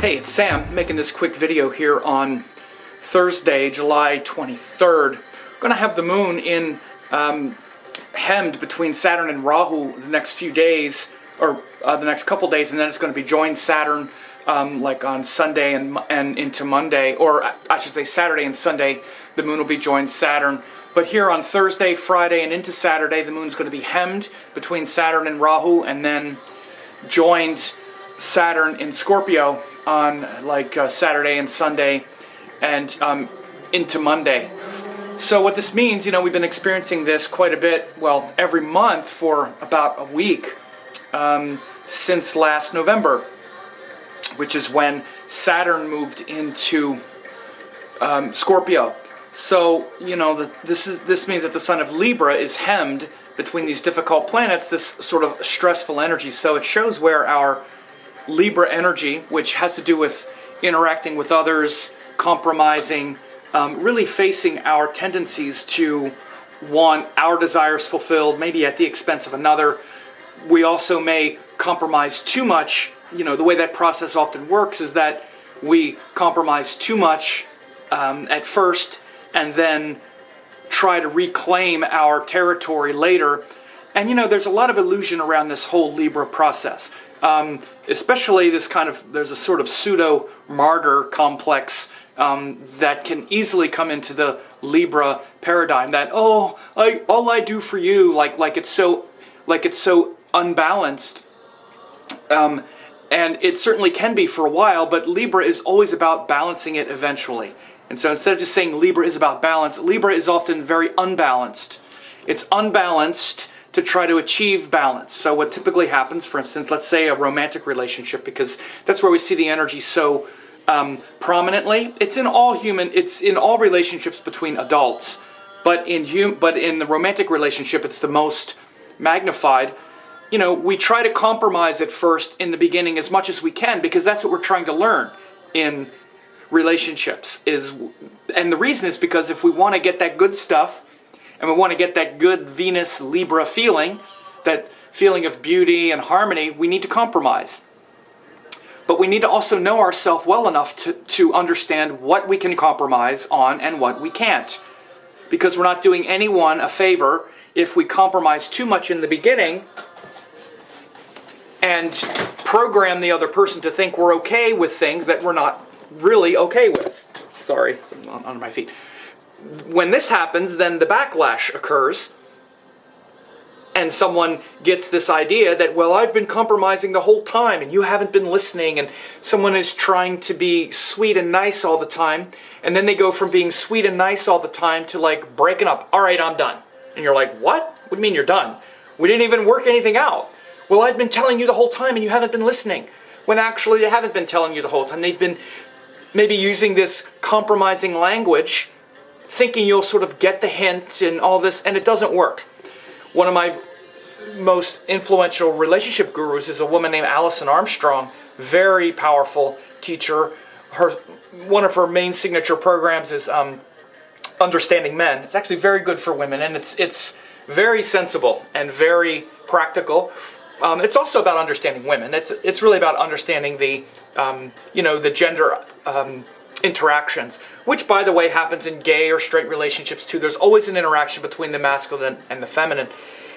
Hey, it's Sam making this quick video here on Thursday, July 23rd. We're going to have the moon in hemmed between Saturn and Rahu the next few days, or the next couple days, and then it's going to be joined Saturn like on Sunday and into Monday, or I should say Saturday and Sunday, the moon will be joined Saturn. But here on Thursday, Friday, and into Saturday, the moon's going to be hemmed between Saturn and Rahu, and then joined Saturn in Scorpio on Saturday and Sunday and into Monday. So what this means, we've been experiencing this quite a bit, well, every month for about a week since last November, which is when Saturn moved into Scorpio. So, this means that the sign of Libra is hemmed between these difficult planets, this sort of stressful energy. So it shows where our Libra energy, which has to do with interacting with others, compromising, really facing our tendencies to want our desires fulfilled, maybe at the expense of another. We also may compromise too much. The way that process often works is that we compromise too much at first and then try to reclaim our territory later. And there's a lot of illusion around this whole Libra process. Especially there's a sort of pseudo-martyr complex that can easily come into the Libra paradigm, that, all I do for you, like it's so unbalanced. And it certainly can be for a while, but Libra is always about balancing it eventually. And so instead of just saying Libra is about balance, Libra is often very unbalanced. It's unbalanced to try to achieve balance. So what typically happens, for instance, let's say a romantic relationship, because that's where we see the energy so prominently. It's in all relationships between adults, but in the romantic relationship, it's the most magnified. We try to compromise at first in the beginning as much as we can, because that's what we're trying to learn in relationships. And the reason is because if we want to get that good stuff, and we want to get that good Venus-Libra feeling, that feeling of beauty and harmony, we need to compromise. But we need to also know ourselves well enough to understand what we can compromise on and what we can't. Because we're not doing anyone a favor if we compromise too much in the beginning and program the other person to think we're okay with things that we're not really okay with. Sorry, I'm under my feet. When this happens, then the backlash occurs, and someone gets this idea that, well, I've been compromising the whole time, and you haven't been listening, and someone is trying to be sweet and nice all the time, and then they go from being sweet and nice all the time to, breaking up. All right, I'm done. And you're like, what? What do you mean you're done? We didn't even work anything out. Well, I've been telling you the whole time, and you haven't been listening. When actually they haven't been telling you the whole time. They've been maybe using this compromising language, thinking you'll sort of get the hint and all this, and it doesn't work. One of my most influential relationship gurus is a woman named Alison Armstrong, very powerful teacher. One of her main signature programs is Understanding Men. It's actually very good for women, and it's very sensible and very practical. It's also about understanding women. It's really about understanding the the gender interactions, which, by the way, happens in gay or straight relationships too. There's always an interaction between the masculine and the feminine.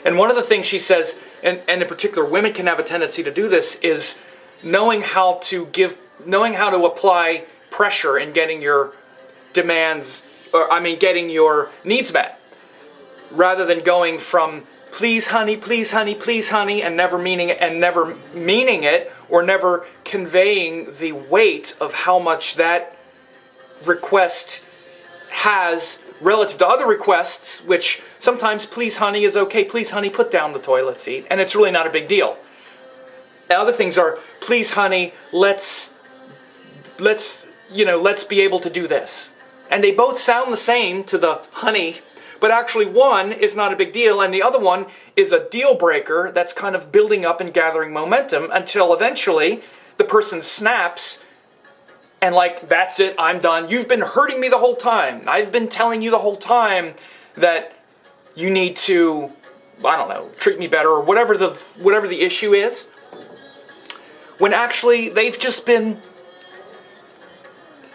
And one of the things she says, and in particular women can have a tendency to do this, is knowing how to apply pressure in getting your getting your needs met, rather than going from please honey, please honey, please honey, and never meaning it, or never conveying the weight of how much that request has relative to other requests, which sometimes please honey is okay, please honey, put down the toilet seat, and it's really not a big deal. And other things are, please honey, let's be able to do this. And they both sound the same to the honey, but actually one is not a big deal, and the other one is a deal breaker that's kind of building up and gathering momentum until eventually the person snaps and that's it, I'm done. You've been hurting me the whole time. I've been telling you the whole time that you need to, I don't know, treat me better, or whatever the issue is, when actually they've just been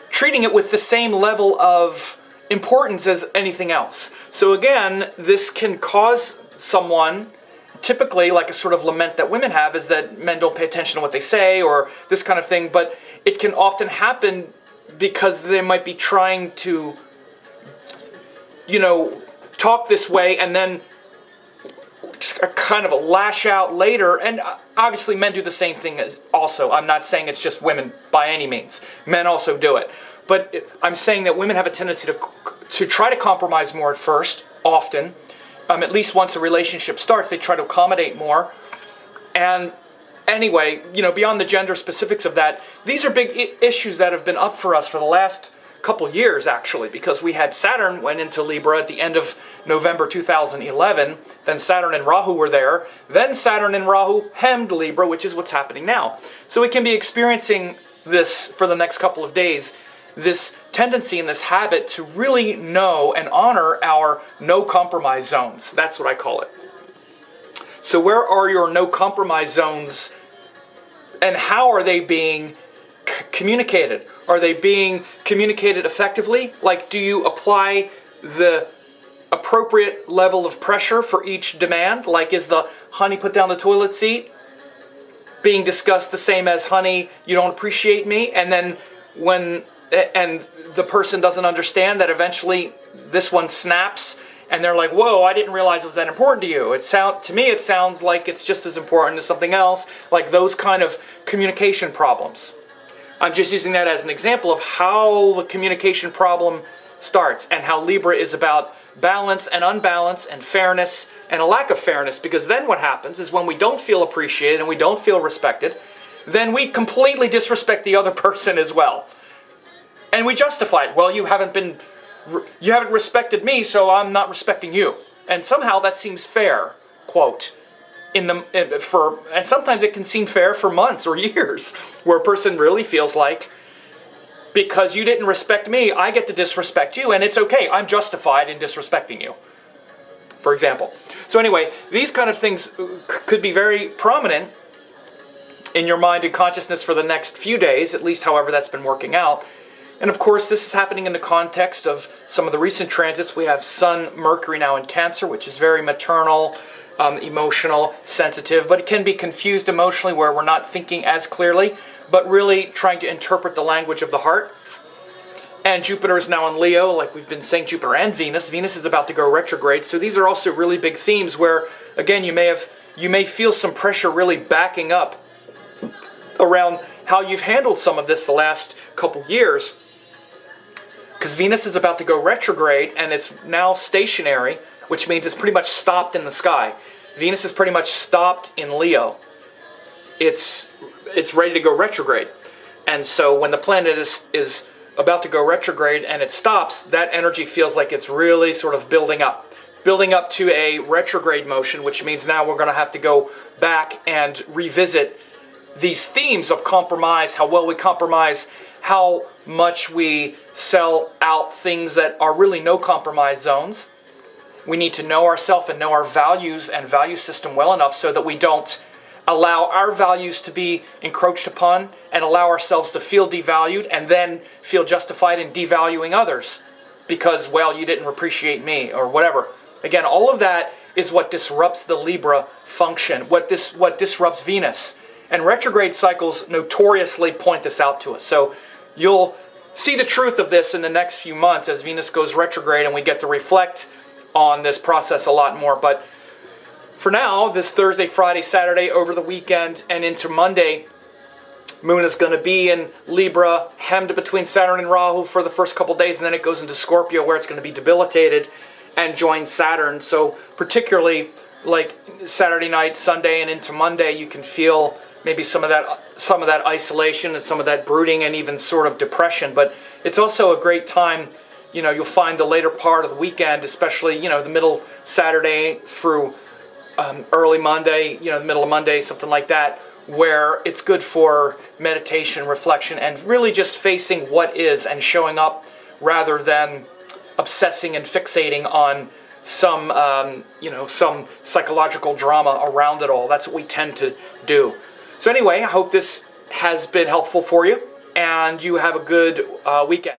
treating it with the same level of importance as anything else. So again, this can cause someone, typically like a sort of lament that women have, is that men don't pay attention to what they say, or this kind of thing, but it can often happen because they might be trying to, talk this way and then kind of lash out later. And obviously men do the same thing as also. I'm not saying it's just women by any means. Men also do it. But I'm saying that women have a tendency to try to compromise more at first, often. At least once a relationship starts, they try to accommodate more. And anyway, beyond the gender specifics of that, these are big issues that have been up for us for the last couple years, actually, because we had Saturn went into Libra at the end of November 2011, then Saturn and Rahu were there, then Saturn and Rahu hemmed Libra, which is what's happening now. So we can be experiencing this for the next couple of days, this tendency and this habit to really know and honor our no compromise zones. That's what I call it. So where are your no compromise zones, and how are they being communicated? Are they being communicated effectively? Like, do you apply the appropriate level of pressure for each demand? Like, is the honey put down the toilet seat being discussed the same as honey, you don't appreciate me? And then when the person doesn't understand that, eventually this one snaps and they're like, whoa, I didn't realize it was that important to you. To me it sounds like it's just as important as something else, like those kind of communication problems. I'm just using that as an example of how the communication problem starts, and how Libra is about balance and unbalance and fairness and a lack of fairness, because then what happens is when we don't feel appreciated and we don't feel respected, then we completely disrespect the other person as well. And we justify it. Well, you haven't respected me, so I'm not respecting you. And somehow that seems fair, quote. And sometimes it can seem fair for months or years, where a person really feels like, because you didn't respect me, I get to disrespect you, and it's okay, I'm justified in disrespecting you, for example. So anyway, these kind of things could be very prominent in your mind and consciousness for the next few days, at least however that's been working out. And of course, this is happening in the context of some of the recent transits. We have Sun, Mercury now in Cancer, which is very maternal, emotional, sensitive, but it can be confused emotionally, where we're not thinking as clearly, but really trying to interpret the language of the heart. And Jupiter is now in Leo, like we've been saying, Jupiter and Venus. Venus is about to go retrograde, so these are also really big themes where, again, you may feel some pressure really backing up around how you've handled some of this the last couple years. Because Venus is about to go retrograde, and it's now stationary, which means it's pretty much stopped in the sky. Venus is pretty much stopped in Leo. It's ready to go retrograde. And so when the planet is about to go retrograde and it stops, that energy feels like it's really sort of building up to a retrograde motion, which means now we're going to have to go back and revisit these themes of compromise, how well we compromise, how much we sell out things that are really no compromise zones. We need to know ourselves and know our values and value system well enough so that we don't allow our values to be encroached upon and allow ourselves to feel devalued and then feel justified in devaluing others because, well, you didn't appreciate me or whatever. Again, all of that is what disrupts the Libra function, what disrupts Venus. And retrograde cycles notoriously point this out to us. So you'll see the truth of this in the next few months as Venus goes retrograde and we get to reflect on this process a lot more. But for now, this Thursday, Friday, Saturday, over the weekend, and into Monday, Moon is going to be in Libra, hemmed between Saturn and Rahu for the first couple days, and then it goes into Scorpio where it's going to be debilitated and join Saturn. So particularly like Saturday night, Sunday, and into Monday, you can feel maybe some of that isolation and some of that brooding and even sort of depression. But it's also a great time, you'll find the later part of the weekend, especially, the middle Saturday through early Monday, the middle of Monday, something like that, where it's good for meditation, reflection, and really just facing what is and showing up rather than obsessing and fixating on some, some psychological drama around it all. That's what we tend to do. So anyway, I hope this has been helpful for you, and you have a good weekend.